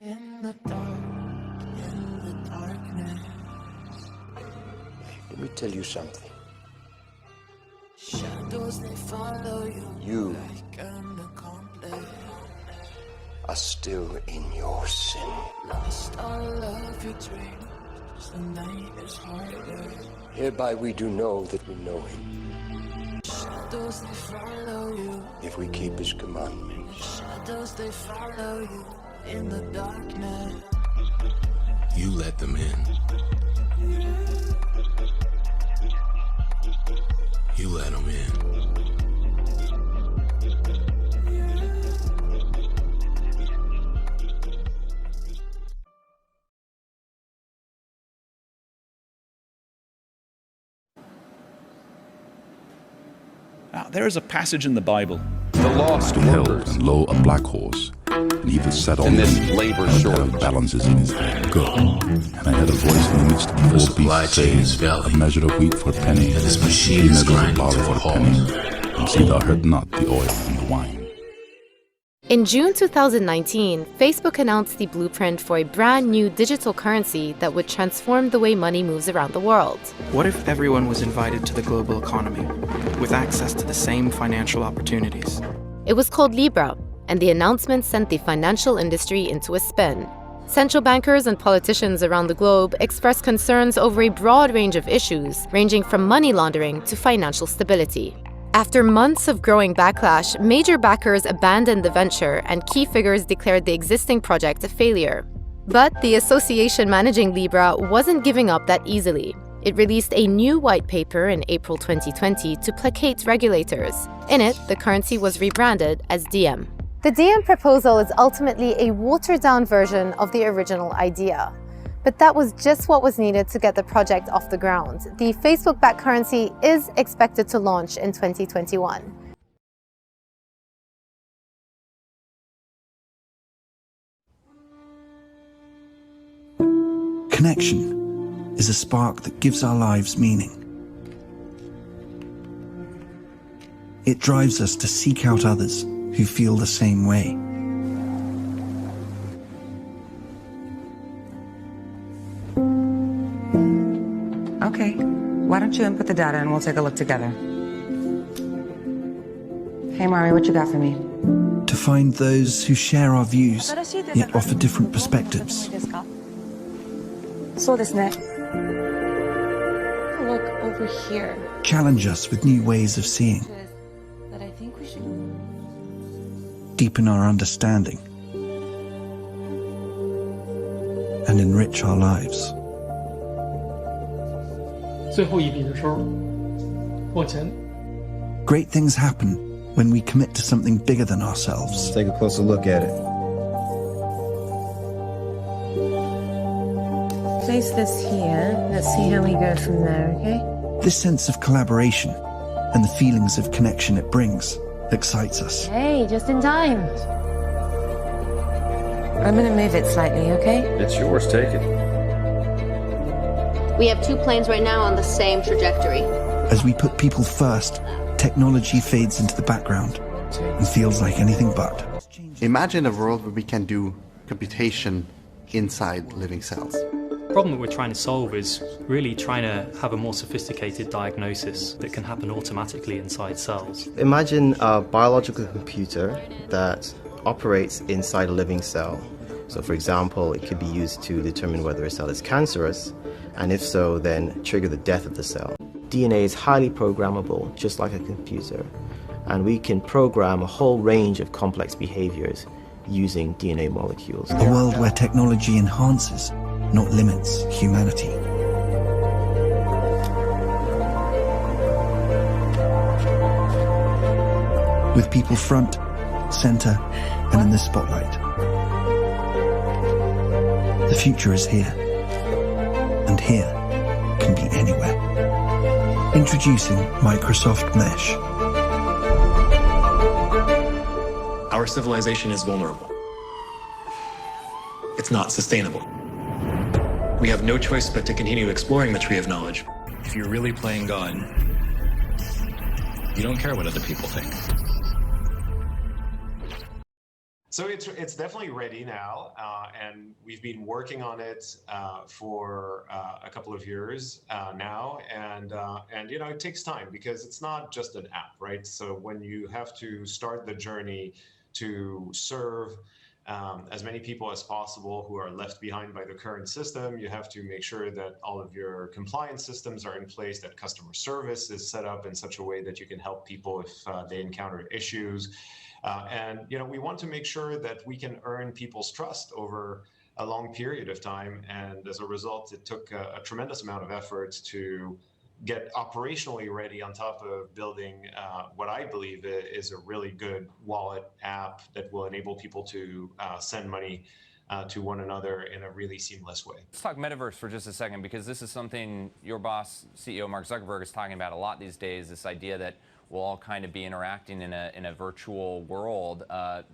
In the dark, in the darkness. Let me tell you something. Shadows, they follow you. You like an accomplice. are still in your sin. Lost all of your dreams. The night is harder. Hereby we do know that we know him, Shadows, they follow you. if we keep his commandments. Shadows, they follow you. In the darkness. You let them in. You let them in. Now, there is a passage in the Bible. The lost held workers and lo, a black horse, and he that sat on in him this labor had a pair shortage. of balances in his hand. Go. And I heard a voice in the midst of the The four supply beasts chain is saying, valley, a measure of wheat for a penny, and this machine 3 is measures of grinding flour to for a a halt. penny, and see thou hurt not the oil and the wine. In June 2019, Facebook announced the blueprint for a brand new digital currency that would transform the way money moves around the world. What if everyone was invited to the global economy, with access to the same financial opportunities? It was called Libra, and the announcement sent the financial industry into a spin. Central bankers and politicians around the globe expressed concerns over a broad range of issues, ranging from money laundering to financial stability. After months of growing backlash, major backers abandoned the venture and key figures declared the existing project a failure. But the association managing Libra wasn't giving up that easily. It released a new white paper in April 2020 to placate regulators. In it, the currency was rebranded as Diem. The Diem proposal is ultimately a watered-down version of the original idea. But that was just what was needed to get the project off the ground. The Facebook-backed currency is expected to launch in 2021. Connection is a spark that gives our lives meaning. It drives us to seek out others who feel the same way. Okay, why don't you input the data and we'll take a look together. Hey Mari, what you got for me? To find those who share our views, yet offer different perspectives. Look over here. Challenge us with new ways of seeing. But I think we should... Deepen our understanding. And enrich our lives. 最后一笔的时候，往前。 Great things happen when we commit to something bigger than ourselves. Let's take a closer look at it. Place this here. Let's see how we go from there, okay? This sense of collaboration and the feelings of connection it brings excites us. Hey, just in time. I'm gonna move it slightly, okay? It's yours, take it. We have 2 planes right now on the same trajectory. As we put people first, technology fades into the background and feels like anything but. Imagine a world where we can do computation inside living cells. The problem that we're trying to solve is really trying to have a more sophisticated diagnosis that can happen automatically inside cells. Imagine a biological computer that operates inside a living cell. So for example, it could be used to determine whether a cell is cancerous, and if so, then trigger the death of the cell. DNA is highly programmable, just like a computer, and we can program a whole range of complex behaviors using DNA molecules. A world where technology enhances, not limits, humanity. With people front, center, and in the spotlight. The future is here. And here can be anywhere. Introducing Microsoft Mesh. Our civilization is vulnerable. It's not sustainable. We have no choice but to continue exploring the tree of knowledge. If you're really playing God, you don't care what other people think. So it's definitely ready now, and we've been working on it for a couple of years now, and it takes time because it's not just an app, right? So when you have to start the journey to serve as many people as possible who are left behind by the current system, you have to make sure that all of your compliance systems are in place, that customer service is set up in such a way that you can help people if they encounter issues. And we want to make sure that we can earn people's trust over a long period of time. And as a result, it took a tremendous amount of effort to get operationally ready on top of building what I believe is a really good wallet app that will enable people to send money to one another in a really seamless way. Let's talk metaverse for just a second, because this is something your boss, CEO Mark Zuckerberg, is talking about a lot these days, this idea that we'll all kind of be interacting in a virtual world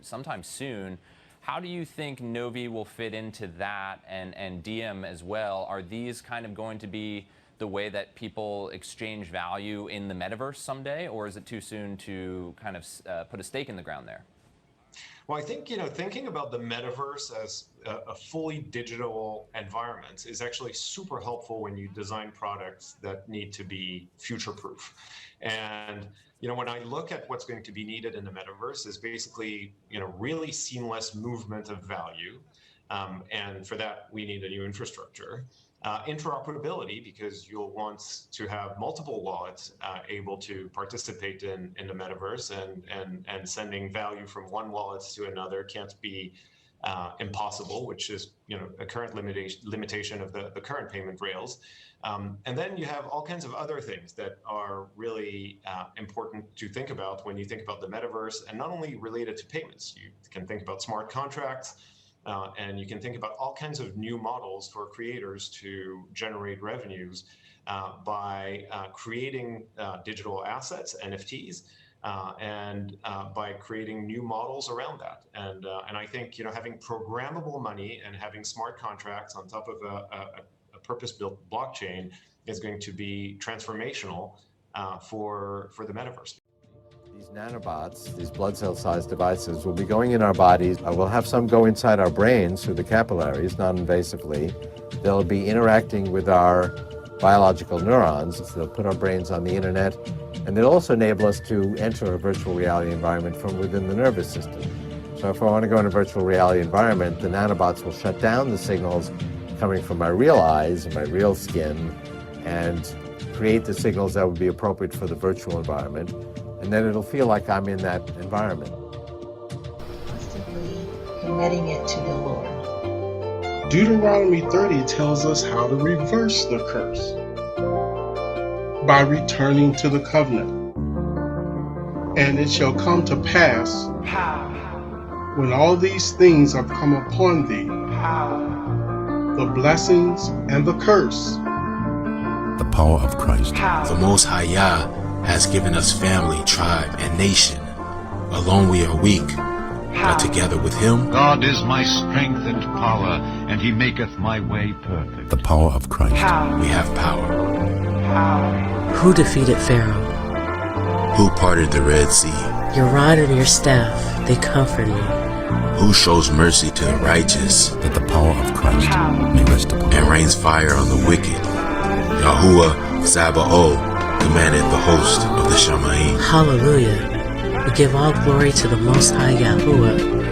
sometime soon. How do you think Novi will fit into that, and Diem as well? Are these kind of going to be the way that people exchange value in the metaverse someday, or is it too soon to kind of put a stake in the ground there? Well, I think, thinking about the metaverse as a fully digital environment is actually super helpful when you design products that need to be future-proof. And, when I look at what's going to be needed in the metaverse is basically, really seamless movement of value. And for that, we need a new infrastructure. Interoperability, because you'll want to have multiple wallets able to participate in the metaverse, and sending value from one wallet to another can't be impossible, which is a current limitation of the current payment rails. And then you have all kinds of other things that are really important to think about when you think about the metaverse, and not only related to payments. You can think about smart contracts. And you can think about all kinds of new models for creators to generate revenues by creating digital assets, NFTs, and by creating new models around that. And I think having programmable money and having smart contracts on top of a purpose-built blockchain is going to be transformational for the metaverse. These nanobots, these blood cell-sized devices, will be going in our bodies. We'll have some go inside our brains through the capillaries, non-invasively. They'll be interacting with our biological neurons. They'll put our brains on the internet, and they'll also enable us to enter a virtual reality environment from within the nervous system. So if I want to go in a virtual reality environment, the nanobots will shut down the signals coming from my real eyes and my real skin, and create the signals that would be appropriate for the virtual environment. And then it'll feel like I'm in that environment. Constantly committing it to the Lord. Deuteronomy 30 tells us how to reverse the curse by returning to the covenant. And it shall come to pass when all these things have come upon thee, the blessings and the curse. The power of Christ. The Most High Yah has given us family, tribe, and nation. Alone we are weak, but together with him, God is my strength and power, and he maketh my way perfect. The power of Christ. We have power. Who defeated Pharaoh? Who parted the Red Sea? Your rod and your staff, they comfort me. Who shows mercy to the righteous, that the power of Christ may rest upon and rains fire on the wicked? Yahuwah Sabaoth commanded the host of the Shamaim. Hallelujah. We give all glory to the Most High Yahuwah.